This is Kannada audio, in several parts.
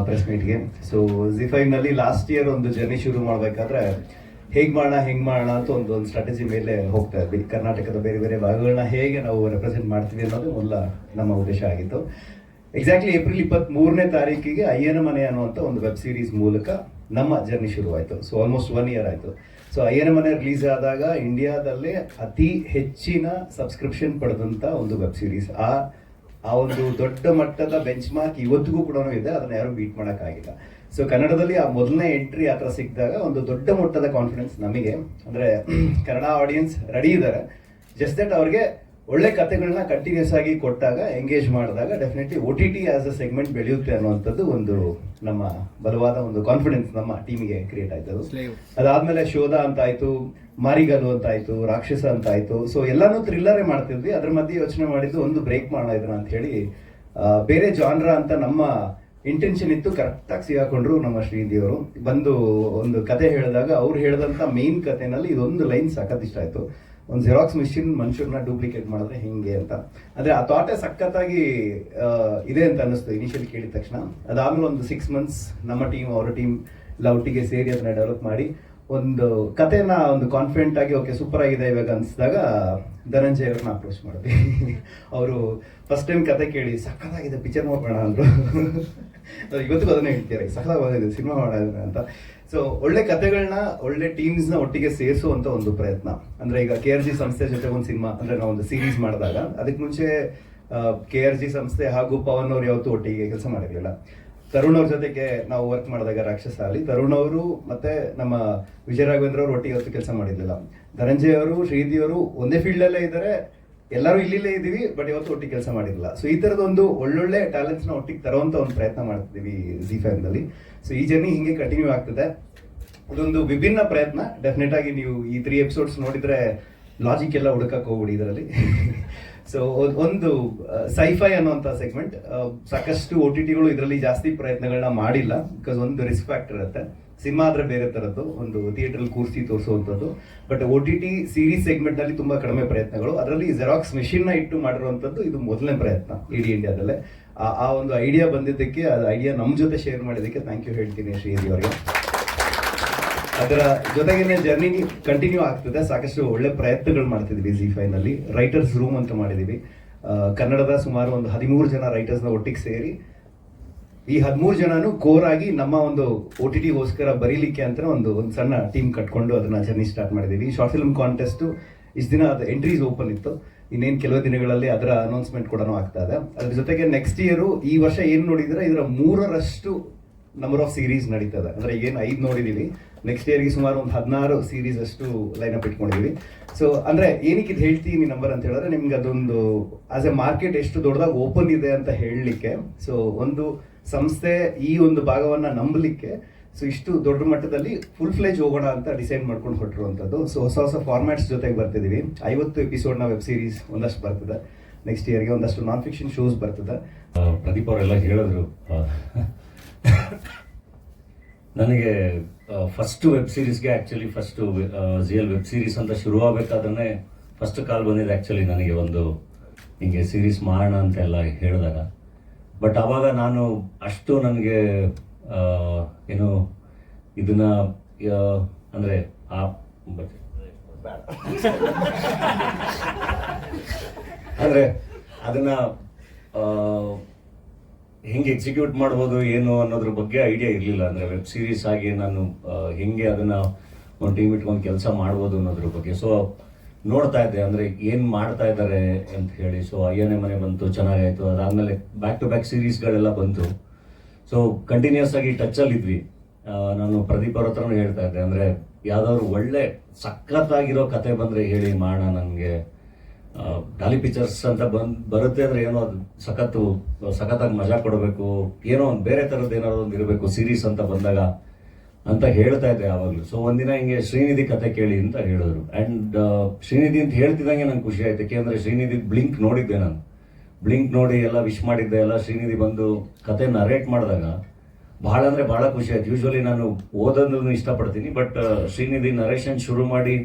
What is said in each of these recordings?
ಪ್ರೆಸ್ ಮೀಟ್ಗೆ. ಸೊ ಝಿ5ನಲ್ಲಿ ಲಾಸ್ಟ್ ಇಯರ್ ಒಂದು ಜರ್ನಿ ಶುರು ಮಾಡಬೇಕಾದ್ರೆ ಹೇಗೆ ಮಾಡೋಣ ಅಂತ ಒಂದು ಸ್ಟ್ರಾಟಜಿ ಮೇಲೆ ಹೋಗ್ತಾ ಇದ್ವಿ. ಕರ್ನಾಟಕದ ಬೇರೆ ಬೇರೆ ಭಾಗಗಳನ್ನ ಹೇಗೆ ನಾವು ರೆಪ್ರೆಸೆಂಟ್ ಮಾಡ್ತೀವಿ ಅನ್ನೋದು ಮೊದಲ ನಮ್ಮ ಉದ್ದೇಶ ಆಗಿತ್ತು. ಎಕ್ಸಾಕ್ಟ್ಲಿ ಏಪ್ರಿಲ್ 23ನೇ ತಾರೀಕಿಗೆ ಅಯ್ಯನ ಮನೆ ಅನ್ನುವಂಥ ಒಂದು ವೆಬ್ ಸೀರೀಸ್ ಮೂಲಕ ನಮ್ಮ ಜರ್ನಿ ಶುರುವಾಯಿತು. ಸೊ ಆಲ್ಮೋಸ್ಟ್ 1 ಇಯರ್ ಆಯಿತು. ಸೊ ಅಯ್ಯನ ಮನೆ ರಿಲೀಸ್ ಆದಾಗ ಇಂಡಿಯಾದಲ್ಲೇ ಅತಿ ಹೆಚ್ಚಿನ ಸಬ್ಸ್ಕ್ರಿಪ್ಷನ್ ಪಡೆದಂಥ ಒಂದು ವೆಬ್ ಸೀರೀಸ್. ಆ ಒಂದು ದೊಡ್ಡ ಮಟ್ಟದ ಬೆಂಚ್ ಮಾರ್ಕ್ ಇವತ್ತಿಗೂ ಕೂಡ ಇದೆ, ಅದನ್ನ ಯಾರು ಬೀಟ್ ಮಾಡೋಕ್ಕಾಗಿಲ್ಲ. ಸೊ ಕನ್ನಡದಲ್ಲಿ ಆ ಮೊದಲನೇ ಎಂಟ್ರಿ ಆ ಥರ ಸಿಕ್ಕಿದಾಗ ಒಂದು ದೊಡ್ಡ ಮಟ್ಟದ ಕಾನ್ಫಿಡೆನ್ಸ್ ನಮಗೆ, ಅಂದರೆ ಕನ್ನಡ ಆಡಿಯನ್ಸ್ ರೆಡಿ ಇದ್ದಾರೆ, ಜಸ್ಟ್ ದಟ್ ಅವ್ರಿಗೆ ಒಳ್ಳೆ ಕಥೆಗಳನ್ನ ಕಂಟಿನ್ಯೂಸ್ ಆಗಿ ಕೊಟ್ಟಾಗ, ಎಂಗೇಜ್ ಮಾಡಿದಾಗ definitely OTT as a segment ಬೆಳೆಯುತ್ತೆ ಅನ್ನುವಂಥದ್ದು ಒಂದು ನಮ್ಮ ಬಲವಾದ ಒಂದು ಕಾನ್ಫಿಡೆನ್ಸ್ ನಮ್ಮ ಟೀಮಿಗೆ ಕ್ರಿಯೇಟ್ ಆಯ್ತದು. ಅದಾದ್ಮೇಲೆ ಶೋಧ ಅಂತ ಆಯ್ತು, ಮಾರಿಗಲು ಅಂತ ಆಯ್ತು, ರಾಕ್ಷಸ ಅಂತ ಆಯ್ತು. ಸೊ ಎಲ್ಲಾನು ಥ್ರಿಲ್ಲರೇ ಮಾಡ್ತಿದ್ವಿ. ಅದ್ರ ಮಧ್ಯೆ ಯೋಚನೆ ಮಾಡಿದ್ದು ಒಂದು ಬ್ರೇಕ್ ಮಾಡೋಣ ಇದನ್ನ ಅಂತ ಹೇಳಿ ಬೇರೆ ಜಾನ್ರ ಅಂತ ನಮ್ಮ ಇಂಟೆನ್ಷನ್ ಇತ್ತು. ಕರೆಕ್ಟಾಗಿ ಸಿಗಾಕೊಂಡ್ರು ನಮ್ಮ ಶ್ರೀದೇವರು. ಬಂದು ಒಂದು ಕತೆ ಹೇಳಿದಾಗ ಅವ್ರು ಹೇಳಿದಂಥ ಮೇನ್ ಕಥೆನಲ್ಲಿ ಇದೊಂದು ಲೈನ್ ಸಖತ್ ಇಷ್ಟ ಆಯ್ತು. ಒಂದು ಜೆರಾಕ್ಸ್ ಮಿಷಿನ್ ಮನುಷ್ಯರನ್ನ ಡೂಪ್ಲಿಕೇಟ್ ಮಾಡಿದ್ರೆ ಹಿಂಗೆ ಅಂತ. ಅಂದ್ರೆ ಆ ಥಾಟೇ ಸಖತ್ತಾಗಿ ಇದೆ ಅಂತ ಅನ್ನಿಸ್ತು ಇನಿಷಿಯಲಿ ಕೇಳಿದ ತಕ್ಷಣ. ಅದಾದ್ಮೇಲೆ ಒಂದು 6 months ನಮ್ಮ ಟೀಮ್ ಅವರ ಟೀಮ್ ಎಲ್ಲ ಒಟ್ಟಿಗೆ ಸೇರಿ ಅದನ್ನ ಡೆವಲಪ್ ಮಾಡಿ ಒಂದು ಕಥೆನ ಒಂದು ಕಾನ್ಫಿಡೆಂಟ್ ಆಗಿ ಓಕೆ ಸೂಪರ್ ಆಗಿದೆ ಇವಾಗ ಅನಿಸಿದಾಗ ಧನಂಜಯ್ ಅವ್ರನ್ನ ಅಪ್ರೋಚ್ ಮಾಡಿದ್ವಿ. ಅವರು ಫಸ್ಟ್ ಟೈಮ್ ಕತೆ ಕೇಳಿ ಸಖತ್ತಾಗಿದೆ, ಪಿಕ್ಚರ್ ಮಾಡೋಣ ಅಂದರು. ಇವತ್ತಿಗೂ ಅದನ್ನೇ ಹೇಳ್ತಾರೆ, ಸಖತ್ತಾಗಿದೆ, ಸಿನಿಮಾ ಮಾಡೋಣ ಅಂತ. ಸೊ ಒಳ್ಳೆ ಕಥೆಗಳನ್ನ, ಒಳ್ಳೆ ಟೀಮ್ಸ್ನ ಒಟ್ಟಿಗೆ ಸೇರಿಸುವಂತ ಒಂದು ಪ್ರಯತ್ನ. ಅಂದ್ರೆ ಈಗ KRG ಸಂಸ್ಥೆ ಜೊತೆ ಒಂದು ಸಿನಿಮಾ, ಅಂದ್ರೆ ನಾವು ಒಂದು ಸೀರೀಸ್ ಮಾಡಿದಾಗ ಅದಕ್ಕೆ ಮುಂಚೆ KRG ಸಂಸ್ಥೆ ಹಾಗೂ ಪವನ್ ಅವ್ರು ಯಾವತ್ತೂ ಒಟ್ಟಿಗೆ ಕೆಲಸ ಮಾಡಿರಲಿಲ್ಲ. ತರುಣ್ ಅವ್ರ ಜೊತೆಗೆ ನಾವು ವರ್ಕ್ ಮಾಡಿದಾಗ ರಾಕ್ಷಸ ಅಲ್ಲಿ ತರುಣ್ ಅವರು ಮತ್ತೆ ನಮ್ಮ ವಿಜಯ ರಾಘವೇಂದ್ರ ಅವರು ಒಟ್ಟಿಗೆ ಇವತ್ತು ಕೆಲಸ ಮಾಡಿರ್ಲಿಲ್ಲ. ಧನಂಜಯ್ ಅವರು, ಶ್ರೀದಿ ಅವರು ಒಂದೇ ಫೀಲ್ಡ್ ಅಲ್ಲೇ ಇದ್ದಾರೆ, ಎಲ್ಲರೂ ಇಲ್ಲಿಲ್ಲೇ ಇದ್ದೀವಿ, ಬಟ್ ಇವತ್ತು ಒಟ್ಟಿಗೆ ಕೆಲಸ ಮಾಡಿರಲಿಲ್ಲ. ಸೊ ಈ ತರದ ಒಂದು ಒಳ್ಳೊಳ್ಳೆ ಟ್ಯಾಲೆಂಟ್ಸ್ನ ಒಟ್ಟಿಗೆ ತರುವಂತ ಒಂದು ಪ್ರಯತ್ನ ಮಾಡ್ತಿದ್ದೀವಿ ಝಿ5ನಲ್ಲಿ. ಸೊ ಈ ಜರ್ನಿ ಹಿಂಗೆ ಕಂಟಿನ್ಯೂ ಆಗ್ತದೆ. ಅದೊಂದು ವಿಭಿನ್ನ ಪ್ರಯತ್ನ. ಡೆಫಿನೆಟ್ ಆಗಿ ನೀವು ಈ 3 episodes ನೋಡಿದ್ರೆ ಲಾಜಿಕ್ ಎಲ್ಲ ಹುಡುಕಕ್ಕೆ ಹೋಗ್ಬಿಡಿ ಇದರಲ್ಲಿ. ಸೊ ಒಂದು ಸೈಫೈ ಅನ್ನುವಂಥ ಸೆಗ್ಮೆಂಟ್, ಸಾಕಷ್ಟು OTTಗಳು ಇದರಲ್ಲಿ ಜಾಸ್ತಿ ಪ್ರಯತ್ನಗಳನ್ನ ಮಾಡಿಲ್ಲ. ಬಿಕಾಸ್ ಒಂದು ರಿಸ್ಕ್ ಫ್ಯಾಕ್ಟರ್ ಇರುತ್ತೆ. ಸಿನಿಮಾ ಆದ್ರೆ ಬೇರೆ ತರದ್ದು, ಒಂದು ಥಿಯೇಟರ್ ಕೂರಿಸಿ ತೋರಿಸುವಂಥದ್ದು. ಬಟ್ OTT ಸೀರೀಸ್ ಸೆಗ್ಮೆಂಟ್ ನಲ್ಲಿ ತುಂಬಾ ಕಡಿಮೆ ಪ್ರಯತ್ನಗಳು. ಅದರಲ್ಲಿ ಜೆರಾಕ್ಸ್ ಮೆಷಿನ್ ನ ಇಟ್ಟು ಮಾಡಿರುವಂಥದ್ದು ಇದು ಮೊದಲನೇ ಪ್ರಯತ್ನ ಇಡೀ ಇಂಡಿಯಾದಲ್ಲೇ. ಆ ಒಂದು ಐಡಿಯಾ ಬಂದಿದ್ದಕ್ಕೆ, ಅದು ಐಡಿಯಾ ನಮ್ಮ ಜೊತೆ ಶೇರ್ ಮಾಡಿದ್ದಕ್ಕೆ ಥ್ಯಾಂಕ್ ಯು ಹೇಳ್ತೀನಿ ಶ್ರೀದೇವಿ ಅವರಿಗೆ. ಅದರ ಜೊತೆಗೇನೆ ಜರ್ನಿ ಕಂಟಿನ್ಯೂ ಆಗ್ತದೆ. ಸಾಕಷ್ಟು ಒಳ್ಳೆ ಪ್ರಯತ್ನಗಳು ಮಾಡ್ತಿದ್ವಿ ಝಿ5ನಲ್ಲಿ. ರೈಟರ್ಸ್ ರೂಮ್ ಅಂತ ಮಾಡಿದೀವಿ. ಕನ್ನಡದ ಸುಮಾರು ಒಂದು 13 ಜನ ರೈಟರ್ಸ್ನ ಒಟ್ಟಿಗೆ ಸೇರಿ ಈ 13 ಜನನು ಕೋರ್ ಆಗಿ ನಮ್ಮ ಒಂದು OTTಗೋಸ್ಕರ ಬರೀಲಿಕ್ಕೆ ಅಂತ ಒಂದು ಸಣ್ಣ ಟೀಮ್ ಕಟ್ಕೊಂಡು ಅದನ್ನ ಜರ್ನಿ ಸ್ಟಾರ್ಟ್ ಮಾಡಿದೀವಿ. ಶಾರ್ಟ್ ಫಿಲ್ಮ್ ಕಾಂಟೆಸ್ಟ್ ಇಷ್ಟು ದಿನ ಅದು ಎಂಟ್ರೀಸ್ ಓಪನ್ ಇತ್ತು. ಇನ್ನೇನು ಕೆಲವು ದಿನಗಳಲ್ಲಿ ಅದರ ಅನೌನ್ಸ್ಮೆಂಟ್ ಕೂಡ ಆಗ್ತಾ ಇದೆ. ಅದ್ರ ಜೊತೆಗೆ ನೆಕ್ಸ್ಟ್ ಇಯರ್, ಈ ವರ್ಷ ಏನ್ ನೋಡಿದ್ರೆ ಇದರ 3ರಷ್ಟು ನಂಬರ್ ಆಫ್ ಸೀರೀಸ್ ನಡೀತದೆ. ಅಂದ್ರೆ ಏನು 5 ನೋಡಿದೀವಿ, ನೆಕ್ಸ್ಟ್ ಇಯರ್ಗೆ ಸುಮಾರು ಒಂದು 16 ಸೀರೀಸ್ ಅಷ್ಟು ಲೈನ್ ಅಪ್ ಇಟ್ಕೊಂಡಿದೀವಿ. ಸೊ ಅಂದ್ರೆ ಏನಕ್ಕೆ ಇದು ಹೇಳ್ತೀನಿ ನಂಬರ್ ಅಂತ ಹೇಳಿದ್ರೆ, ನಿಮ್ಗೆ ಅದೊಂದು ಆಸ್ ಎ ಮಾರ್ಕೆಟ್ ಎಷ್ಟು ದೊಡ್ಡದಾಗಿ ಓಪನ್ ಇದೆ ಅಂತ ಹೇಳಲಿಕ್ಕೆ. ಸೊ ಒಂದು ಸಂಸ್ಥೆ ಈ ಒಂದು ಭಾಗವನ್ನ ನಂಬಲಿಕ್ಕೆ ಸೊ ಇಷ್ಟು ದೊಡ್ಡ ಮಟ್ಟದಲ್ಲಿ ಫುಲ್ ಫ್ಲೇಜ್ ಹೋಗೋಣ ಅಂತ ಡಿಸೈಡ್ ಮಾಡ್ಕೊಂಡು ಹೊರಟಿರುವಂಥದ್ದು. ಸೊ ಹೊಸ ಫಾರ್ಮ್ಯಾಟ್ಸ್ ಜೊತೆಗೆ ಬರ್ತಿದೀವಿ. 50 ಎಪಿಸೋಡ್ನ ವೆಬ್ ಸೀರೀಸ್ ಒಂದಷ್ಟು ಬರ್ತದೆ. ನೆಕ್ಸ್ಟ್ ಇಯರ್ಗೆ ಒಂದಷ್ಟು ನಾನ್ ಫಿಕ್ಷನ್ ಶೋಸ್ ಬರ್ತದೆ. ಪ್ರದೀಪ್ ಅವರೆಲ್ಲ ಹೇಳಿದ್ರು, ನನಗೆ ಫಸ್ಟ್ ವೆಬ್ ಸೀರೀಸ್ಗೆ actually first ZL web series ಅಂತ ಶುರುವಾಗಬೇಕಾದ್ರೆ ಫಸ್ಟ್ ಕಾಲ್ ಬಂದಿದೆ ಆ್ಯಕ್ಚುಲಿ ನನಗೆ, ಒಂದು ಹಿಂಗೆ ಸೀರೀಸ್ ಮಾಡೋಣ ಅಂತೆಲ್ಲ ಹೇಳಿದಾಗ. ಬಟ್ ಆವಾಗ ನಾನು ಅಷ್ಟು ನನಗೆ ಏನು ಇದನ್ನ ಅಂದರೆ ಅಂದರೆ ಅದನ್ನ ಹೆಂಗೆ ಎಕ್ಸಿಕ್ಯೂಟ್ ಮಾಡ್ಬೋದು ಏನು ಅನ್ನೋದ್ರ ಬಗ್ಗೆ ಐಡಿಯಾ ಇರಲಿಲ್ಲ. ಅಂದರೆ ವೆಬ್ ಸೀರೀಸ್ ಆಗಿ ನಾನು ಹೆಂಗೆ ಅದನ್ನು ಒಂದು ಟೀಮ್ ಇಟ್ಕೊಂಡು ಕೆಲಸ ಮಾಡ್ಬೋದು ಅನ್ನೋದ್ರ ಬಗ್ಗೆ. ಸೊ ನೋಡ್ತಾ ಇದ್ದೆ, ಅಂದರೆ ಏನು ಮಾಡ್ತಾ ಇದ್ದಾರೆ ಅಂತ ಹೇಳಿ. ಸೊ ಅಯ್ಯನೇ ಮನೆ ಬಂತು, ಚೆನ್ನಾಗಾಯಿತು. ಅದಾದಮೇಲೆ ಬ್ಯಾಕ್ ಟು ಬ್ಯಾಕ್ ಸೀರೀಸ್ಗಳೆಲ್ಲ ಬಂತು. ಸೊ ಕಂಟಿನ್ಯೂಸ್ ಆಗಿ ಟಚ್ಚಲ್ಲಿದ್ವಿ. ನಾನು ಪ್ರದೀಪ್ ಅವ್ರ ಹತ್ರನೂ ಹೇಳ್ತಾ ಇದ್ದೆ, ಅಂದರೆ ಯಾವುದಾದ್ರು ಒಳ್ಳೆ ಸಖತ್ತಾಗಿರೋ ಕತೆ ಬಂದರೆ ಹೇಳಿ ಮಾಡೋಣ. ನನಗೆ ಡಾಲಿ ಪಿಕ್ಚರ್ಸ್ ಅಂತ ಬರುತ್ತೆ ಅಂದರೆ ಏನೋ ಅದು ಸಖತ್ತಾಗಿ ಮಜಾ ಕೊಡಬೇಕು, ಏನೋ ಒಂದು ಬೇರೆ ಥರದ್ದು ಏನಾದ್ರು ಒಂದು ಇರಬೇಕು ಸೀರೀಸ್ ಅಂತ ಬಂದಾಗ ಅಂತ ಹೇಳ್ತಾ ಇದ್ದೆ ಆವಾಗಲೂ. ಸೊ ಒಂದಿನ ಹಿಂಗೆ ಶ್ರೀನಿಧಿ ಕತೆ ಕೇಳಿ ಅಂತ ಹೇಳಿದ್ರು. ಆ್ಯಂಡ್ ಶ್ರೀನಿಧಿ ಅಂತ ಹೇಳ್ತಿದ್ದಂಗೆ ನಂಗೆ ಖುಷಿ ಆಯ್ತು. ಯಾಕೆಂದರೆ ಶ್ರೀನಿಧಿ ಬ್ಲಿಂಕ್ ನೋಡಿದ್ದೆ ನಾನು. ಬ್ಲಿಂಕ್ ನೋಡಿ ಎಲ್ಲ ವಿಶ್ ಮಾಡಿದ್ದೆ ಎಲ್ಲ. ಶ್ರೀನಿಧಿ ಬಂದು ಕತೆ ನರೇಟ್ ಮಾಡಿದಾಗ ಭಾಳ ಅಂದರೆ ಭಾಳ ಖುಷಿ ಆಯ್ತು. ಯೂಶ್ವಲಿ ನಾನು ಓದೋದನ್ನು ಇಷ್ಟಪಡ್ತೀನಿ, ಬಟ್ ಶ್ರೀನಿಧಿ ನರೇಷನ್ ಶುರು ಮಾಡಿ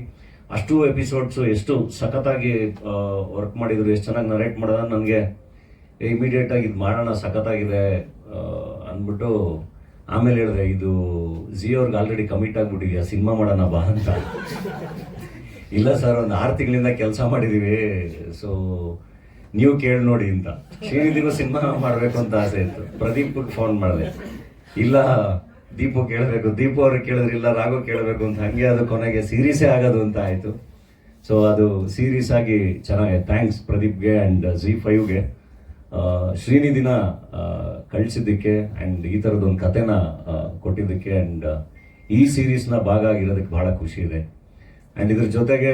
ಅಷ್ಟು ಎಪಿಸೋಡ್ಸು ಎಷ್ಟು ಸಖತ್ತಾಗಿ ವರ್ಕ್ ಮಾಡಿದ್ರು, ಎಷ್ಟು ಚೆನ್ನಾಗಿ ನರೇಟ್ ಮಾಡಿದ ನನಗೆ ಇಮಿಡಿಯೇಟ್ ಆಗಿ ಇದು ಮಾಡೋಣ, ಸಖತ್ತಾಗಿದೆ ಅಂದ್ಬಿಟ್ಟು ಆಮೇಲೆ ಹೇಳಿದೆ, ಇದು ಜಿ ಅವ್ರಿಗೆ ಆಲ್ರೆಡಿ ಕಮಿಟ್ ಆಗ್ಬಿಟ್ಟಿದ್ಯಾ, ಸಿನಿಮಾ ಮಾಡೋಣ ಬಾ ಅಂತ. ಇಲ್ಲ ಸರ್, ಒಂದು 6 ತಿಂಗಳಿಂದ ಕೆಲಸ ಮಾಡಿದೀವಿ, ಸೊ ನೀವು ಕೇಳಿ ನೋಡಿ ಅಂತ. ಶ್ರೀನಿಧಿಗೂ ಸಿನಿಮಾ ಮಾಡಬೇಕು ಅಂತ ಆಸೆ ಇತ್ತು. ಪ್ರದೀಪ್ಗೆ ಫೋನ್ ಮಾಡಿದೆ, ಇಲ್ಲ ದೀಪು ಕೇಳಬೇಕು, ದೀಪು ಅವ್ರಿಗೆ ಕೇಳಿದ್ರೆ ಇಲ್ಲ ರಾಘು ಕೇಳಬೇಕು ಅಂತ. ಹಂಗೆ ಅದು ಕೊನೆಗೆ ಸೀರೀಸೇ ಆಗೋದು ಅಂತ ಆಯಿತು. ಸೊ ಅದು ಸೀರೀಸ್ ಆಗಿ ಚೆನ್ನಾಗಿದೆ. ಥ್ಯಾಂಕ್ಸ್ ಪ್ರದೀಪ್ಗೆ ಆ್ಯಂಡ್ Z5ಗೆ ಶ್ರೀನಿಧಿನ ಕಳಿಸಿದ್ದಕ್ಕೆ ಆ್ಯಂಡ್ ಈ ಥರದೊಂದು ಕಥೆನ ಕೊಟ್ಟಿದ್ದಕ್ಕೆ ಆ್ಯಂಡ್ ಈ ಸೀರೀಸ್ನ ಭಾಗ ಆಗಿರೋದಕ್ಕೆ ಬಹಳ ಖುಷಿ ಇದೆ. ಆ್ಯಂಡ್ ಇದ್ರ ಜೊತೆಗೆ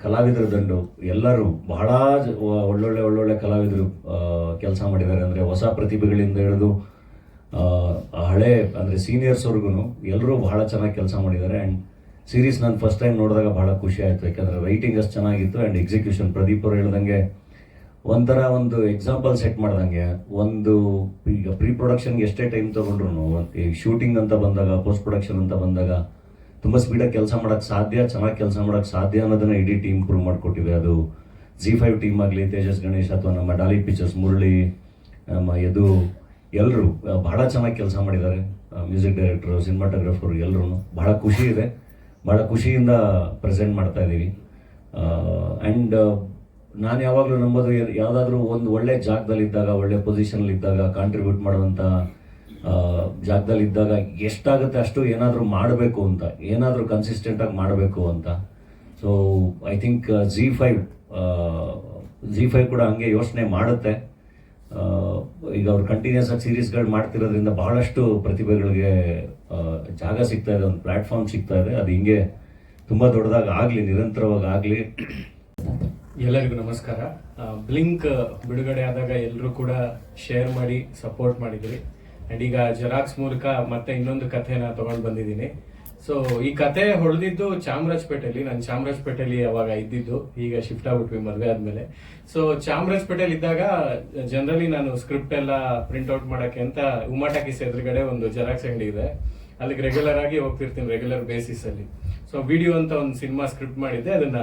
ಕಲಾವಿದರ ದಂಡು ಎಲ್ಲರೂ ಬಹಳ ಒಳ್ಳೊಳ್ಳೆ ಕಲಾವಿದರು ಕೆಲಸ ಮಾಡಿದ್ದಾರೆ. ಅಂದರೆ ಹೊಸ ಪ್ರತಿಭೆಗಳಿಂದ ಹಿಡಿದು ಹಳೆ ಅಂದರೆ ಸೀನಿಯರ್ಸ್ವರೆಗೂ ಎಲ್ಲರೂ ಬಹಳ ಚೆನ್ನಾಗಿ ಕೆಲಸ ಮಾಡಿದ್ದಾರೆ. ಆ್ಯಂಡ್ ಸೀರೀಸ್ ನಾನು ಫಸ್ಟ್ ಟೈಮ್ ನೋಡಿದಾಗ ಬಹಳ ಖುಷಿ ಆಯಿತು. ಯಾಕಂದರೆ ರೈಟಿಂಗ್ ಅಷ್ಟು ಚೆನ್ನಾಗಿತ್ತು ಆ್ಯಂಡ್ ಎಕ್ಸಿಕ್ಯೂಷನ್ ಪ್ರದೀಪ್ ಅವರು ಹೇಳ್ದಂಗೆ ಒಂಥರ ಒಂದು ಎಕ್ಸಾಂಪಲ್ ಸೆಟ್ ಮಾಡ್ದಂಗೆ. ಒಂದು ಈಗ ಪ್ರೀ ಪ್ರೊಡಕ್ಷನ್ಗೆ ಎಷ್ಟೇ ಟೈಮ್ ತೊಗೊಂಡ್ರು ಈ ಶೂಟಿಂಗ್ ಅಂತ ಬಂದಾಗ, ಪೋಸ್ಟ್ ಪ್ರೊಡಕ್ಷನ್ ಅಂತ ಬಂದಾಗ ತುಂಬ ಸ್ಪೀಡಾಗಿ ಕೆಲಸ ಮಾಡೋಕ್ಕೆ ಸಾಧ್ಯ, ಚೆನ್ನಾಗಿ ಕೆಲಸ ಮಾಡೋಕ್ಕೆ ಸಾಧ್ಯ ಅನ್ನೋದನ್ನ ಇಡೀ ಟೀಮ್ ಪ್ರೂವ್ ಮಾಡಿಕೊಟ್ಟಿದೆ. ಅದು Z5 ಟೀಮ್ ಆಗಲಿ, ತೇಜಸ್ ಗಣೇಶ್ ಅಥವಾ ನಮ್ಮ ಡಾಲಿ ಪಿಕ್ಚರ್ಸ್ ಮುರಳಿ, ನಮ್ಮ ಯದು ಎಲ್ಲರೂ ಬಹಳ ಚೆನ್ನಾಗಿ ಕೆಲಸ ಮಾಡಿದ್ದಾರೆ. ಮ್ಯೂಸಿಕ್ ಡೈರೆಕ್ಟರು, ಸಿನಿಮಾಟೋಗ್ರಫರು ಎಲ್ಲರೂ ಬಹಳ ಖುಷಿ ಇದೆ. ಭಾಳ ಖುಷಿಯಿಂದ ಪ್ರೆಸೆಂಟ್ ಮಾಡ್ತಾ ಇದ್ದೀವಿ. ಆ್ಯಂಡ್ ನಾನು ಯಾವಾಗಲೂ ನಂಬೋದು, ಯಾವುದಾದ್ರೂ ಒಂದು ಒಳ್ಳೆ ಜಾಗದಲ್ಲಿದ್ದಾಗ, ಒಳ್ಳೆ ಪೊಸಿಷನಲ್ಲಿದ್ದಾಗ, ಕಾಂಟ್ರಿಬ್ಯೂಟ್ ಮಾಡುವಂಥ ಜಾಗದಲ್ಲಿದ್ದಾಗ ಎಷ್ಟಾಗುತ್ತೆ ಅಷ್ಟು ಏನಾದರೂ ಮಾಡಬೇಕು ಅಂತ, ಏನಾದರೂ ಕನ್ಸಿಸ್ಟೆಂಟಾಗಿ ಮಾಡಬೇಕು ಅಂತ. ಸೊ ಐ ಥಿಂಕ್ Z5 ಕೂಡ ಹಂಗೆ ಯೋಚನೆ ಮಾಡುತ್ತೆ. ಈಗ ಅವ್ರು ಕಂಟಿನ್ಯೂಸ್ ಆಗಿ ಸೀರೀಸ್ಗಳು ಮಾಡ್ತಿರೋದ್ರಿಂದ ಬಹಳಷ್ಟು ಪ್ರತಿಭೆಗಳಿಗೆ ಜಾಗ ಸಿಗ್ತಾ ಇದೆ, ಒಂದು ಪ್ಲ್ಯಾಟ್ಫಾರ್ಮ್ ಸಿಗ್ತಾ ಇದೆ. ಅದು ಹಿಂಗೆ ತುಂಬ ದೊಡ್ಡದಾಗಿ ಆಗಲಿ, ನಿರಂತರವಾಗಿ ಆಗಲಿ. ಎಲ್ಲರಿಗೂ ನಮಸ್ಕಾರ. ಬ್ಲಿಂಕ್ ಬಿಡುಗಡೆ ಆದಾಗ ಎಲ್ಲರೂ ಕೂಡ ಶೇರ್ ಮಾಡಿ ಸಪೋರ್ಟ್ ಮಾಡಿದ್ರಿ. ಆ್ಯಂಡ್ ಈಗ ಜೆರಾಕ್ಸ್ ಮೂಲಕ ಮತ್ತೆ ಇನ್ನೊಂದು ಕಥೆನ ತಗೊಂಡು ಬಂದಿದ್ದೀನಿ. ಸೊ ಈ ಕತೆ ಹೊಡೆದಿದ್ದು ಚಾಮರಾಜಪೇಟೆಯಲ್ಲಿ. ನಾನು ಚಾಮರಾಜಪೇಟೆಯಲ್ಲಿ ಅವಾಗ ಇದ್ದಿದ್ದು, ಈಗ ಶಿಫ್ಟ್ ಆಗ್ಬಿಟ್ವಿ ಮದುವೆ ಆದ್ಮೇಲೆ. ಸೊ ಚಾಮರಾಜಪೇಟೆಯಲ್ಲಿ ಇದ್ದಾಗ ಜನರಲಿ ನಾನು ಸ್ಕ್ರಿಪ್ಟ್ ಎಲ್ಲ ಪ್ರಿಂಟ್ ಔಟ್ ಮಾಡಕ್ಕೆ ಅಂತ ಉಮಾಟಾಕಿಸ್ ಎದುರುಗಡೆ ಒಂದು ಜೆರಾಕ್ಸ್ ಅಂಗಡಿ ಇದೆ, ಅಲ್ಲಿಗೆ ರೆಗ್ಯುಲರ್ ಆಗಿ ಹೋಗ್ತಿರ್ತೀನಿ, ರೆಗ್ಯುಲರ್ ಬೇಸಿಸ್ ಅಲ್ಲಿ. ಸೊ ವಿಡಿಯೋ ಅಂತ ಒಂದು ಸಿನಿಮಾ ಸ್ಕ್ರಿಪ್ಟ್ ಮಾಡಿದ್ದೆ, ಅದನ್ನ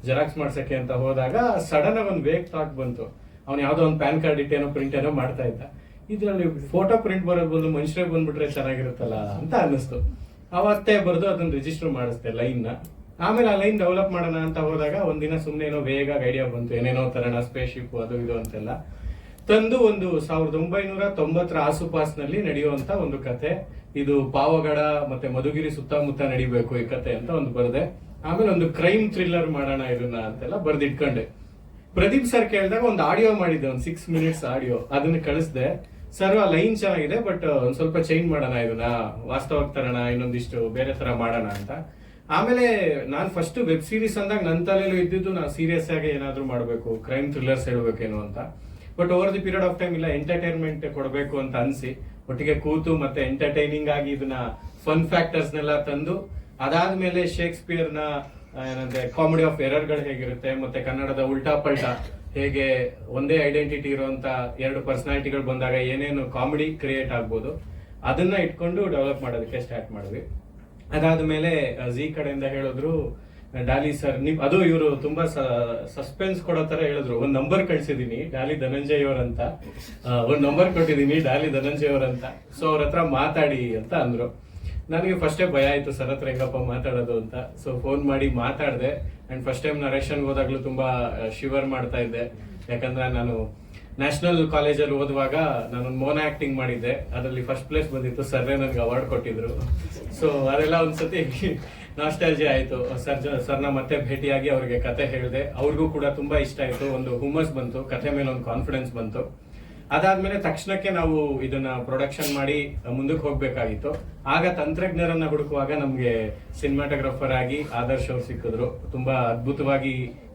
ಜೆರಾಕ್ಸ್ ಮಾಡ್ಸಕ್ಕೆ ಅಂತ ಹೋದಾಗ ಸಡನ್ ಆಗಿ ಒಂದು ವೇಕ್ ಥಾಟ್ ಬಂತು. ಅವ್ನು ಯಾವ್ದೋ ಒಂದು ಪ್ಯಾನ್ ಕಾರ್ಡ್ ಇಟ್ಟೇನೋ ಪ್ರಿಂಟ್ ಏನೋ ಮಾಡ್ತಾ ಇದ್ದ, ಇದ್ರಲ್ಲಿ ಫೋಟೋ ಪ್ರಿಂಟ್ ಬರೋದು ಬಂದು ಮನುಷ್ಯರೇ ಬಂದ್ಬಿಟ್ರೆ ಚೆನ್ನಾಗಿರುತ್ತಲ್ಲ ಅಂತ ಅನ್ನಿಸ್ತು. ಅವತ್ತೇ ಬರೆದು ಅದನ್ನ ರಿಜಿಸ್ಟರ್ ಮಾಡಿಸ್ದೆ ಲೈನ್ನ. ಆಮೇಲೆ ಆ ಲೈನ್ ಡೆವಲಪ್ ಮಾಡೋಣ ಅಂತ ಹೋದಾಗ ಒಂದಿನ ಸುಮ್ಮನೆ ಏನೋ ಬೇಗ ಐಡಿಯಾ ಬಂತು, ಏನೇನೋ ತರೋಣ, ಸ್ಪೇಸ್ ಶಿಪ್ ಅದು ಇದು ಅಂತೆಲ್ಲ ತಂದು ಒಂದು 1990 ಆಸುಪಾಸ್ನಲ್ಲಿ ನಡೆಯುವಂತ ಒಂದು ಕತೆ. ಇದು ಪಾವಗಡ ಮತ್ತೆ ಮಧುಗಿರಿ ಸುತ್ತಮುತ್ತ ನಡಿಬೇಕು ಈ ಕತೆ ಅಂತ ಒಂದು ಬರೆದೆ. ಆಮೇಲೆ ಒಂದು ಕ್ರೈಮ್ ಥ್ರಿಲ್ಲರ್ ಮಾಡೋಣ ಇದನ್ನ ಅಂತೆಲ್ಲ ಬರ್ದಿಟ್ಕೊಂಡೆ. ಪ್ರದೀಪ್ ಸರ್ ಕೇಳಿದಾಗ ಒಂದು ಆಡಿಯೋ ಮಾಡಿದ್ದೆ, ಒಂದು 6 ಮಿನಿಟ್ಸ್ ಆಡಿಯೋ, ಅದನ್ನ ಕಳಿಸ್ದೆ. ಸರ್ ಆ ಲೈನ್ ಚೆನ್ನಾಗಿದೆ, ಬಟ್ ಒಂದ್ ಸ್ವಲ್ಪ ಚೇಂಜ್ ಮಾಡೋಣ, ಇದನ್ನ ವಾಸ್ತವವಾಗಿ ತರೋಣ, ಇನ್ನೊಂದಿಷ್ಟು ಬೇರೆ ತರ ಮಾಡೋಣ ಅಂತ. ಆಮೇಲೆ ನಾನು ಫಸ್ಟ್ ವೆಬ್ ಸೀರೀಸ್ ಅಂದಾಗ ನನ್ನ ತಲೆಯಲ್ಲೂ ಇದ್ದಿದ್ದು ನಾವು ಸೀರಿಯಸ್ ಆಗಿ ಏನಾದ್ರು ಮಾಡಬೇಕು, ಕ್ರೈಮ್ ಥ್ರಿಲ್ಲರ್ಸ್ ಹೇಳ್ಬೇಕೇನೋ ಅಂತ. But over the period of time ಇಲ್ಲ, ಎಂಟರ್ಟೈನ್ಮೆಂಟ್ ಕೊಡಬೇಕು ಅಂತ ಅನ್ಸಿ ಒಟ್ಟಿಗೆ ಕೂತು ಮತ್ತೆ ಎಂಟರ್ಟೈನಿಂಗ್ ಆಗಿ ಇದನ್ನ ಫನ್ ಫ್ಯಾಕ್ಟರ್ಸ್ ನೆಲ್ಲ ತಂದು, ಅದಾದ್ಮೇಲೆ ಶೇಕ್ಸ್ಪಿಯರ್ನ ಏನಂದ್ರೆ ಕಾಮಿಡಿ ಆಫ್ ಎರರ್ಗಳು ಹೇಗಿರುತ್ತೆ, ಮತ್ತೆ ಕನ್ನಡದ ಉಲ್ಟಾ ಪಲ್ಟಾ ಹೇಗೆ ಒಂದೇ ಐಡೆಂಟಿಟಿ ಇರುವಂತ 2 ಪರ್ಸನಾಲಿಟಿಗಳು ಬಂದಾಗ ಏನೇನು ಕಾಮಿಡಿ ಕ್ರಿಯೇಟ್ ಆಗ್ಬೋದು, ಅದನ್ನ ಇಟ್ಕೊಂಡು ಡೆವಲಪ್ ಮಾಡೋದಕ್ಕೆ ಸ್ಟಾರ್ಟ್ ಮಾಡಿದ್ವಿ. ಅದಾದ್ಮೇಲೆ Z ಕಡೆಯಿಂದ ಹೇಳಿದ್ರು, ಡಾಲಿ ಸರ್ ಅದು ಇವರು ತುಂಬಾ ಸಸ್ಪೆನ್ಸ್ ಕೊಡೋ ತರ ಹೇಳಿದ್ರು. ಒಂದ್ ನಂಬರ್ ಕಳ್ಸಿದೀನಿ, ಡಾಲಿ ಧನಂಜಯ್ ಅವರಂತ ಒಂದ್ ನಂಬರ್ ಕೊಟ್ಟಿದೀನಿ, ಡಾಲಿ ಧನಂಜಯ್ ಅವರಂತ. ಸೊ ಅವ್ರ ಹತ್ರ ಮಾತಾಡಿ ಅಂತ ಅಂದ್ರು. ನನಗೆ ಫಸ್ಟೇ ಭಯ ಆಯ್ತು, ಸರ್ ಹತ್ರ ಹೆಂಗಪ್ಪ ಮಾತಾಡೋದು ಅಂತ. ಸೊ ಫೋನ್ ಮಾಡಿ ಮಾತಾಡಿದೆ. ಅಂಡ್ ಫಸ್ಟ್ ಟೈಮ್ ನರೇಶನ್ ಹೋದಾಗ್ಲೂ ತುಂಬಾ ಶಿವರ್ ಮಾಡ್ತಾ ಇದ್ದೆ, ಯಾಕಂದ್ರೆ ನಾನು ನ್ಯಾಷನಲ್ ಕಾಲೇಜಲ್ಲಿ ಓದುವಾಗ ನಾನೊಂದು ಮೋನ ಆಕ್ಟಿಂಗ್ ಮಾಡಿದ್ದೆ, ಅದರಲ್ಲಿ ಫಸ್ಟ್ ಪ್ಲೇಸ್ ಬಂದಿತ್ತು, ಸರ್ರೇ ನನಗೆ ಅವಾರ್ಡ್ ಕೊಟ್ಟಿದ್ರು. ಸೊ ಅದೆಲ್ಲ ಒಂದ್ಸತಿ ನಾಸ್ಟಾಲಜಿ ಆಯ್ತು. ಸರ್ನ ಮತ್ತೆ ಭೇಟಿಯಾಗಿ ಅವ್ರಿಗೆ ಕತೆ ಹೇಳಿದೆ, ಅವ್ರಿಗೂ ಕೂಡ ತುಂಬಾ ಇಷ್ಟ ಆಯ್ತು. ಒಂದು ಹುಮ್ಮಸ್ ಬಂತು, ಕತೆ ಮೇಲೆ ಒಂದು ಕಾನ್ಫಿಡೆನ್ಸ್ ಬಂತು. ಅದಾದ್ಮೇಲೆ ತಕ್ಷಣಕ್ಕೆ ನಾವು ಇದನ್ನ ಪ್ರೊಡಕ್ಷನ್ ಮಾಡಿ ಮುಂದಕ್ಕೆ ಹೋಗ್ಬೇಕಾಗಿತ್ತು. ಆಗ ತಂತ್ರಜ್ಞರನ್ನ ಹುಡುಕುವಾಗ ನಮ್ಗೆ ಸಿನಿಮಾಟೋಗ್ರಫರ್ ಆಗಿ ಆದರ್ಶ್ ಅವ್ರು ಸಿಕ್ಕಿದ್ರು. ತುಂಬಾ ಅದ್ಭುತವಾಗಿ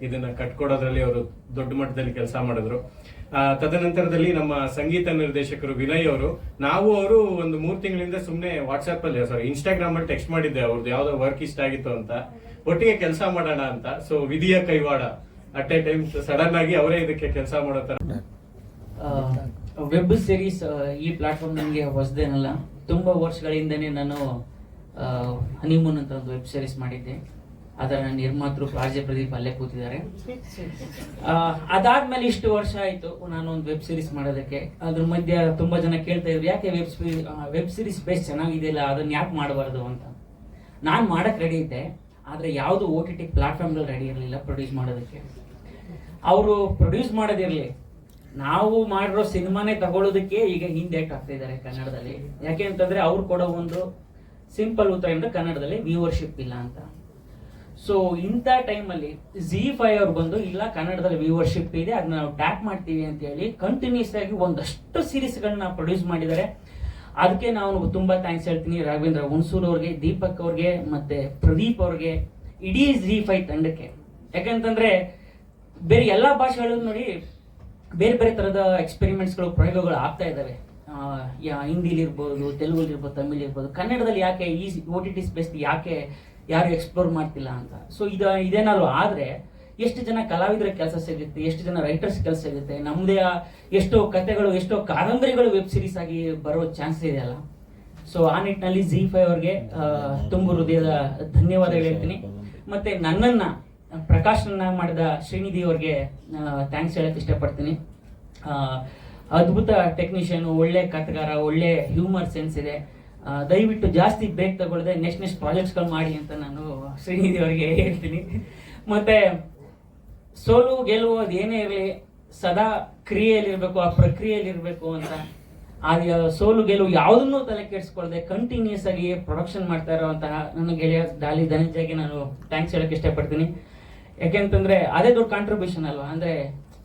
ಇದನ್ನ ಕಟ್ಕೊಡೋದ್ರಲ್ಲಿ ಅವರು ದೊಡ್ಡ ಮಟ್ಟದಲ್ಲಿ ಕೆಲಸ ಮಾಡಿದ್ರು. ತದನಂತರದಲ್ಲಿ ನಮ್ಮ ಸಂಗೀತ ನಿರ್ದೇಶಕರು ವಿನಯ್ ಅವರು, ಅವರು ಒಂದು 3 ತಿಂಗಳಿಂದ ಸುಮ್ನೆ ವಾಟ್ಸ್ಆಪ್ ಅಲ್ಲಿ ಇನ್ಸ್ಟಾಗ್ರಾಮ್ ಅಲ್ಲಿ ಟೆಕ್ಸ್ಟ್ ಮಾಡಿದ್ದೆ, ಅವ್ರದ್ದು ಯಾವ್ದೋ ವರ್ಕ್ ಇಷ್ಟ ಆಗಿತ್ತು ಅಂತ, ಒಟ್ಟಿಗೆ ಕೆಲಸ ಮಾಡೋಣ ಅಂತ. ಸೊ ವಿಧಿಯ ಕೈವಾಡ, ಅಟ್ ಎ ಟೈಮ್ ಸಡನ್ ಆಗಿ ಅವರೇ ಇದಕ್ಕೆ ಕೆಲಸ ಮಾಡೋ ತರ. ವೆಬ್ ಸೀರೀಸ್ ಈ ಪ್ಲಾಟ್ಫಾರ್ಮ್ ನನಗೆ ಹೊಸದೇನಲ್ಲ. ತುಂಬ ವರ್ಷಗಳಿಂದನೇ ನಾನು ಹನಿಮೂನ್ ಅಂತ ಒಂದು ವೆಬ್ ಸೀರೀಸ್ ಮಾಡಿದ್ದೆ. ಅದರ ನಿರ್ಮಾತೃ ರಾಜ್ಯ ಪ್ರದೀಪ್ ಅಲ್ಲೇ ಕೂತಿದ್ದಾರೆ. ಅದಾದ್ಮೇಲೆ ಇಷ್ಟು ವರ್ಷ ಆಯ್ತು ನಾನು ಒಂದು ವೆಬ್ ಸೀರೀಸ್ ಮಾಡೋದಕ್ಕೆ. ಅದ್ರ ಮಧ್ಯೆ ತುಂಬಾ ಜನ ಕೇಳ್ತಾ ಇದ್ರು, ಯಾಕೆ ವೆಬ್ ಸೀರೀಸ್ ಬೇಸ್ ಚೆನ್ನಾಗಿದೆಯಲ್ಲ, ಅದನ್ನ ಯಾಕೆ ಮಾಡಬಾರ್ದು ಅಂತ. ನಾನು ಮಾಡಕ್ ರೆಡಿ ಇದ್ದೆ, ಆದ್ರೆ ಯಾವುದು OTT ಪ್ಲಾಟ್ಫಾರ್ಮ್ಗಳು ರೆಡಿ ಇರಲಿಲ್ಲ ಪ್ರೊಡ್ಯೂಸ್ ಮಾಡೋದಕ್ಕೆ. ಅವರು ಪ್ರೊಡ್ಯೂಸ್ ಮಾಡೋದಿರಲಿ, ನಾವು ಮಾಡಿರೋ ಸಿನಿಮಾನೇ ತಗೊಳ್ಳೋದಕ್ಕೆ ಈಗ ಹಿಂದೆ ಆಗ್ತಾ ಇದ್ದಾರೆ ಕನ್ನಡದಲ್ಲಿ. ಯಾಕೆ ಅಂತಂದ್ರೆ ಅವ್ರು ಕೊಡೋ ಒಂದು ಸಿಂಪಲ್ ಉತ್ತರ ಅಂದ್ರೆ ಕನ್ನಡದಲ್ಲಿ ವ್ಯೂವರ್ಶಿಪ್ ಇಲ್ಲ ಅಂತ. ಸೊ ಇಂಥ ಟೈಮಲ್ಲಿ ZEE5 ಅವ್ರು ಬಂದು ಇಲ್ಲ ಕನ್ನಡದಲ್ಲಿ ವ್ಯೂವರ್ಶಿಪ್ ಇದೆ, ಅದನ್ನ ನಾವು ಟ್ಯಾಪ್ ಮಾಡ್ತೀವಿ ಅಂತ ಹೇಳಿ ಕಂಟಿನ್ಯೂಸ್ ಆಗಿ ಒಂದಷ್ಟು ಸೀರೀಸ್ಗಳನ್ನ ಪ್ರೊಡ್ಯೂಸ್ ಮಾಡಿದ್ದಾರೆ. ಅದಕ್ಕೆ ನಾವು ತುಂಬಾ ಥ್ಯಾಂಕ್ಸ್ ಹೇಳ್ತೀನಿ ರಾಘವೇಂದ್ರ ಹುಣಸೂರ್ ಅವ್ರಿಗೆ, ದೀಪಕ್ ಅವ್ರಿಗೆ, ಮತ್ತೆ ಪ್ರದೀಪ್ ಅವ್ರಿಗೆ, ಇಡೀ ZEE5 ತಂಡಕ್ಕೆ. ಯಾಕಂತಂದ್ರೆ ಬೇರೆ ಎಲ್ಲಾ ಭಾಷೆಗಳು ನೋಡಿ ಬೇರೆ ಬೇರೆ ತರದ ಎಕ್ಸ್ಪೆರಿಮೆಂಟ್ಸ್ಗಳು, ಪ್ರಯೋಗಗಳು ಆಗ್ತಾ ಇದಾವೆ. ಹಿಂದಿಲಿ ಇರ್ಬೋದು, ತೆಲುಗಲ್ಲಿ ಇರ್ಬೋದು, ತಮಿಳ್ ಇರ್ಬೋದು. ಕನ್ನಡದಲ್ಲಿ ಯಾಕೆ ಈ OTT ಸ್ಪೇಸ್ ಯಾಕೆ ಯಾರು ಎಕ್ಸ್ಪ್ಲೋರ್ ಮಾಡ್ತಿಲ್ಲ ಅಂತ. ಸೊ ಇದೇನಾದ್ರು ಆದ್ರೆ ಎಷ್ಟು ಜನ ಕಲಾವಿದರ ಕೆಲಸ ಸಿಗುತ್ತೆ, ಎಷ್ಟು ಜನ ರೈಟರ್ಸ್ ಕೆಲಸ ಸಿಗುತ್ತೆ, ನಮ್ದೇ ಎಷ್ಟೋ ಕಥೆಗಳು, ಎಷ್ಟೋ ಕಾದಂಬರಿಗಳು ವೆಬ್ ಸೀರೀಸ್ ಆಗಿ ಬರೋ ಚಾನ್ಸ್ ಇದೆಯಲ್ಲ. ಸೊ ಆ ನಿಟ್ಟಿನಲ್ಲಿ ZEE5 ಅವ್ರಿಗೆ ತುಂಬು ಹೃದಯದ ಧನ್ಯವಾದಗಳು ಹೇಳ್ತೀನಿ. ಮತ್ತೆ ನನ್ನನ್ನ ಪ್ರಕಾಶನ ಮಾಡಿದ ಶ್ರೀನಿಧಿ ಅವ್ರಿಗೆ ಥ್ಯಾಂಕ್ಸ್ ಹೇಳಕ್ ಇಷ್ಟಪಡ್ತೀನಿ. ಅದ್ಭುತ ಟೆಕ್ನಿಷಿಯನ್, ಒಳ್ಳೆ ಕಥೆಗಾರ, ಒಳ್ಳೆ ಹ್ಯೂಮರ್ ಸೆನ್ಸ್ ಇದೆ. ದಯವಿಟ್ಟು ಜಾಸ್ತಿ ಬ್ರೇಕ್ ತಗೊಳ್ಳದೆ ನೆಕ್ಸ್ಟ್ ಪ್ರಾಜೆಕ್ಟ್ಸ್ಗಳು ಮಾಡಿ ಅಂತ ನಾನು ಶ್ರೀನಿಧಿ ಅವರಿಗೆ ಹೇಳ್ತೀನಿ. ಮತ್ತೆ ಸೋಲು ಗೆಲುವು ಅದು ಏನೇ ಇರಲಿ, ಸದಾ ಕ್ರಿಯೆಯಲ್ಲಿರ್ಬೇಕು, ಆ ಪ್ರಕ್ರಿಯೆಯಲ್ಲಿರ್ಬೇಕು ಅಂತ. ಸೋಲು ಗೆಲುವು ಯಾವುದನ್ನೂ ತಲೆ ಕೆಡಿಸ್ಕೊಳ್ದೆ ಕಂಟಿನ್ಯೂಸ್ ಆಗಿ ಪ್ರೊಡಕ್ಷನ್ ಮಾಡ್ತಾ ಇರುವಂತಹ ನನ್ನ ಗೆಳೆಯ ಡಾಲಿ ಧನಂಜಯ್ಗೆ ನಾನು ಥ್ಯಾಂಕ್ಸ್ ಹೇಳಕ್ ಇಷ್ಟಪಡ್ತೀನಿ. ಯಾಕೆಂತಂದ್ರೆ ಅದೇ ದೊಡ್ಡ ಕಾಂಟ್ರಿಬ್ಯೂಷನ್ ಅಲ್ವಾ. ಅಂದ್ರೆ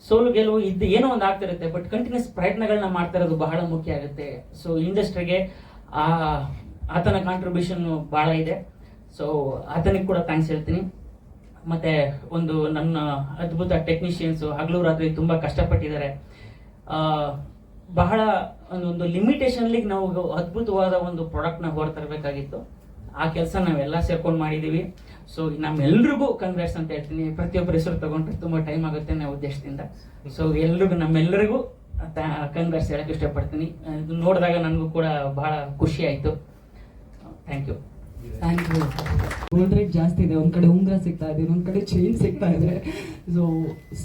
ಸೋಲು ಗೆಲುವು ಇದ್ದು ಏನೋ ಒಂದು ಆಗ್ತಿರುತ್ತೆ, ಬಟ್ ಕಂಟಿನ್ಯೂಸ್ ಪ್ರಯತ್ನಗಳನ್ನ ಮಾಡ್ತಾ ಇರೋದು ಬಹಳ ಮುಖ್ಯ ಆಗುತ್ತೆ. ಸೊ ಇಂಡಸ್ಟ್ರಿಗೆ ಆತನ ಕಾಂಟ್ರಿಬ್ಯೂಷನ್ ಬಹಳ ಇದೆ. ಸೊ ಆತನಿಗೆ ಕೂಡ ಥ್ಯಾಂಕ್ಸ್ ಹೇಳ್ತೀನಿ. ಮತ್ತೆ ಒಂದು ನನ್ನ ಅದ್ಭುತ ಟೆಕ್ನಿಷಿಯನ್ಸ್ ಹಗಲು ರಾತ್ರಿ ತುಂಬಾ ಕಷ್ಟಪಟ್ಟಿದ್ದಾರೆ. ಬಹಳ ಒಂದು ಲಿಮಿಟೇಷನ್ಲಿ ನಾವು ಅದ್ಭುತವಾದ ಒಂದು ಪ್ರಾಡಕ್ಟ್ ನ ಹೊರತರಬೇಕಾಗಿತ್ತು. ಆ ಕೆಲಸ ನಾವೆಲ್ಲ ಸೇರ್ಕೊಂಡು ಮಾಡಿದೀವಿ. ಸೊ ನಮ್ಮೆಲ್ರಿಗೂ ಕಂಗ್ರಾಟ್ಸ್ ಅಂತ ಹೇಳ್ತೀನಿ. ಪ್ರತಿಯೊಬ್ಬರ ಹೆಸರು ತಗೊಂಡ್ರೆ ತುಂಬಾ ಟೈಮ್ ಆಗುತ್ತೆ ಅನ್ನೋ ಉದ್ದೇಶದಿಂದ. ಸೊ ನಮ್ಮೆಲ್ಲರಿಗೂ ಕಂಗ್ರಾಟ್ಸ್ ಹೇಳಕ್ ಇಷ್ಟಪಡ್ತೀನಿ. ಇದು ನೋಡಿದಾಗ ನನಗೂ ಕೂಡ ಬಹಳ ಖುಷಿ ಆಯ್ತು. Thank you. Thank you. Gold rate ಜಾಸ್ತಿ ಇದೆ, ಒಂದ್ ಕಡೆ ಉಂಗುರ ಸಿಗ್ತಾ ಇದೆ, ಇನ್ನೊಂದ್ ಕಡೆ ಚೈನ್ ಸಿಗ್ತಾ ಇದೆ. ಸೊ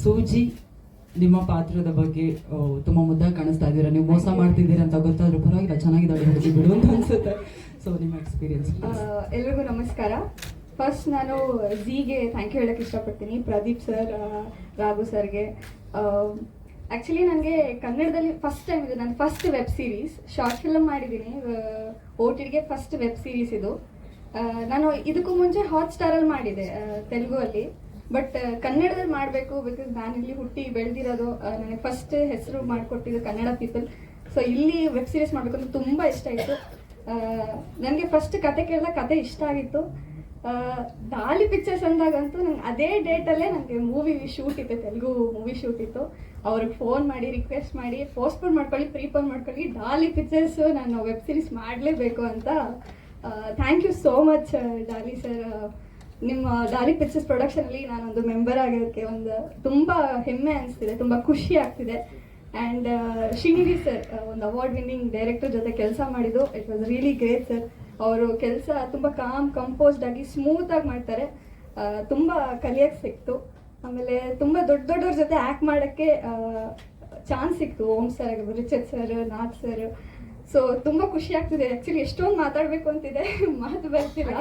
ಸೂಜಿ, ನಿಮ್ಮ ಪಾತ್ರದ ಬಗ್ಗೆ ತುಂಬಾ ಮುದ್ದಾಗಿ ಕಾಣಿಸ್ತಾ ಇದ್ದೀರಾ. ನೀವು ಮೋಸ ಮಾಡ್ತಿದ್ದೀರಾ ಅಂತ ಗೊತ್ತಾದ್ರೂ ಪರವಾಗಿಲ್ಲ, ಚೆನ್ನಾಗಿದ್ದಾಳೆ ಹುಡುಗಿ ಬಿಡು ಅಂತ ಅನ್ಸುತ್ತೆ. ಸೊ ನಿಮ್ಮ ಎಕ್ಸ್ಪೀರಿಯನ್ಸ್. ಎಲ್ರಿಗೂ ನಮಸ್ಕಾರ. ಫಸ್ಟ್ ನಾನು ಝೀಗೆ ಥ್ಯಾಂಕ್ ಯು ಹೇಳಕ್ಕೆ ಇಷ್ಟಪಡ್ತೀನಿ, ಪ್ರದೀಪ್ ಸರ್, ರಾಘು ಸರ್ಗೆ. ಆ್ಯಕ್ಚುಲಿ ನನಗೆ ಕನ್ನಡದಲ್ಲಿ ಫಸ್ಟ್ ಟೈಮ್ ಇದು ನನ್ನ first web series. Short film ಮಾಡಿದ್ದೀನಿ, OTTಗೆ ಫಸ್ಟ್ ವೆಬ್ ಸೀರೀಸ್ ಇದು. ನಾನು ಇದಕ್ಕೂ ಮುಂಚೆ ಹಾಟ್ಸ್ಟಾರಲ್ಲಿ ಮಾಡಿದೆ ತೆಲುಗು ಅಲ್ಲಿ, ಬಟ್ ಕನ್ನಡದಲ್ಲಿ ಮಾಡಬೇಕು ಬಿಕಾಸ್ ನಾನು ಇಲ್ಲಿ ಹುಟ್ಟಿ ಬೆಳೆದಿರೋದು. ನನಗೆ ಫಸ್ಟ್ ಹೆಸರು ಮಾಡಿಕೊಟ್ಟಿದ್ದು ಕನ್ನಡ ಪೀಪಲ್. ಸೊ ಇಲ್ಲಿ ವೆಬ್ ಸೀರೀಸ್ ಮಾಡಬೇಕು ಅಂತ ತುಂಬ ಇಷ್ಟ ಆಯಿತು. ನನಗೆ ಫಸ್ಟ್ ಕತೆ ಕೇಳಿದ ಕತೆ ಇಷ್ಟ ಆಗಿತ್ತು. ಡಾಲಿ ಪಿಕ್ಚರ್ಸ್ ಅಂದಾಗಂತೂ ನಂಗೆ ಅದೇ ಡೇಟಲ್ಲೇ ನನಗೆ ಮೂವಿ ಶೂಟ್ ಇತ್ತು, ತೆಲುಗು ಮೂವಿ ಶೂಟ್ ಇತ್ತು. ಅವ್ರಿಗೆ ಫೋನ್ ಮಾಡಿ ರಿಕ್ವೆಸ್ಟ್ ಮಾಡಿ ಪೋಸ್ಟ್ಪೋನ್ ಮಾಡ್ಕೊಳ್ಳಿ, ಪ್ರೀಪೋನ್ ಮಾಡ್ಕೊಳ್ಳಿ, ಡಾಲಿ ಪಿಕ್ಚರ್ಸ್ ನಾನು ವೆಬ್ ಸೀರೀಸ್ ಮಾಡಲೇಬೇಕು ಅಂತ. Thank you so much Daali sir. ನಿಮ್ಮ ಡಾಲಿ ಪಿಕ್ಚರ್ಸ್ ಪ್ರೊಡಕ್ಷನಲ್ಲಿ ನಾನೊಂದು ಮೆಂಬರ್ ಆಗಿರೋಕ್ಕೆ ಒಂದು ತುಂಬ ಹೆಮ್ಮೆ ಅನಿಸ್ತಿದೆ, ತುಂಬ ಖುಷಿ ಆಗ್ತಿದೆ. ಆ್ಯಂಡ್ ಶ್ರೀನಿಧಿ ಸರ್, ಒಂದು ಅವಾರ್ಡ್ ವಿನ್ನಿಂಗ್ ಡೈರೆಕ್ಟರ್ ಜೊತೆ ಕೆಲಸ ಮಾಡಿದ್ದು it was really great sir. ಅವರು ಕೆಲಸ ತುಂಬ ಕಂಪೋಸ್ಡ್ ಆಗಿ ಸ್ಮೂತ್ ಆಗಿ ಮಾಡ್ತಾರೆ. ತುಂಬ ಕಲಿಯೋಕ್ಕೆ ಸಿಕ್ತು. ಆಮೇಲೆ ತುಂಬ ದೊಡ್ಡವ್ರ ಜೊತೆ ಆ್ಯಕ್ಟ್ ಮಾಡೋಕ್ಕೆ ಚಾನ್ಸ್ ಸಿಕ್ತು. ಓಂ ಸರ್ ಆಗಿರ್ಬೋದು, Richard sir, Nath sir. So ತುಂಬ ಖುಷಿ ಆಗ್ತಿದೆ. ಆ್ಯಕ್ಚುಲಿ ಎಷ್ಟೊಂದು ಮಾತಾಡಬೇಕು ಅಂತಿದೆ, ಮಾತು ಬರ್ತಿಲ್ಲ.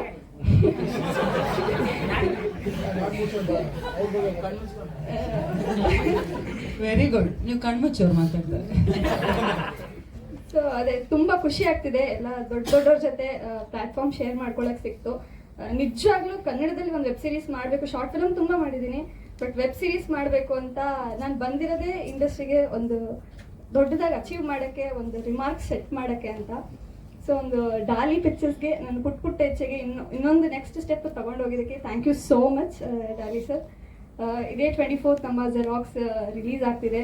Very good. ನೀವು ಕಣ್ಮುಚ್ಚೋರು ಮಾತಾಡ್ತಾರೆ. ಸೊ ಅದೇ ತುಂಬ ಖುಷಿ ಆಗ್ತಿದೆ. ಎಲ್ಲ ದೊಡ್ಡವ್ರ ಜೊತೆ ಪ್ಲಾಟ್ಫಾರ್ಮ್ ಶೇರ್ ಮಾಡ್ಕೊಳಕ್ಕೆ ಸಿಕ್ತು. ನಿಜವಾಗ್ಲೂ ಕನ್ನಡದಲ್ಲಿ ಒಂದು ವೆಬ್ ಸೀರೀಸ್ ಮಾಡಬೇಕು. ಶಾರ್ಟ್ ಫಿಲ್ಮ್ ತುಂಬ ಮಾಡಿದ್ದೀನಿ, ಬಟ್ ವೆಬ್ ಸೀರೀಸ್ ಮಾಡಬೇಕು ಅಂತ ನಾನು ಬಂದಿರೋದೇ ಇಂಡಸ್ಟ್ರಿಗೆ ಒಂದು ದೊಡ್ಡದಾಗಿ ಅಚೀವ್ ಮಾಡೋಕ್ಕೆ, ಒಂದು ರಿಮಾರ್ಕ್ ಸೆಟ್ ಮಾಡೋಕ್ಕೆ ಅಂತ. ಸೊ ಒಂದು ಡಾಲಿ ಪಿಕ್ಚರ್ಸ್ಗೆ ನಾನು ಪುಟ್ಟ ಹೆಚ್ಚಿಗೆ ಇನ್ನೊಂದು ನೆಕ್ಸ್ಟ್ ಸ್ಟೆಪ್ ತೊಗೊಂಡೋಗಿದ್ದಕ್ಕೆ thank you so much Daali sir. ಇದೇ 24th ನಮ್ಮ ಜೆರಾಕ್ಸ್ ರಿಲೀಸ್ ಆಗ್ತಿದೆ.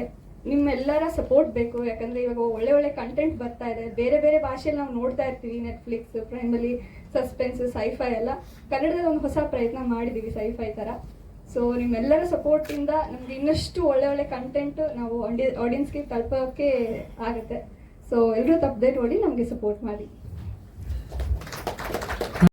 ನಿಮ್ಮೆಲ್ಲರ ಸಪೋರ್ಟ್ ಬೇಕು. ಯಾಕಂದರೆ ಇವಾಗ ಒಳ್ಳೆ ಕಂಟೆಂಟ್ ಬರ್ತಾ ಇದೆ. ಬೇರೆ ಬೇರೆ ಭಾಷೆಯಲ್ಲಿ ನಾವು ನೋಡ್ತಾ ಇರ್ತೀವಿ, ನೆಟ್ಫ್ಲಿಕ್ಸ್, ಪ್ರೈಮಲ್ಲಿ, ಸಸ್ಪೆನ್ಸ್, ಸೈಫೈ ಎಲ್ಲ. ಕನ್ನಡದಲ್ಲಿ ಒಂದು ಹೊಸ ಪ್ರಯತ್ನ ಮಾಡಿದ್ದೀವಿ ಸೈಫೈ ಥರ. ಸೊ ನಿಮ್ಮೆಲ್ಲರ ಸಪೋರ್ಟಿಂದ ನಮಗೆ ಇನ್ನಷ್ಟು ಒಳ್ಳೆ ಕಂಟೆಂಟ್ ನಾವು ಆಡಿಯನ್ಸ್ಗೆ ತಲುಪೋಕ್ಕೆ ಆಗುತ್ತೆ. ಸೊ ಎಲ್ಲರೂ ತಪ್ಪದೆ ನೋಡಿ ನಮಗೆ ಸಪೋರ್ಟ್ ಮಾಡಿ.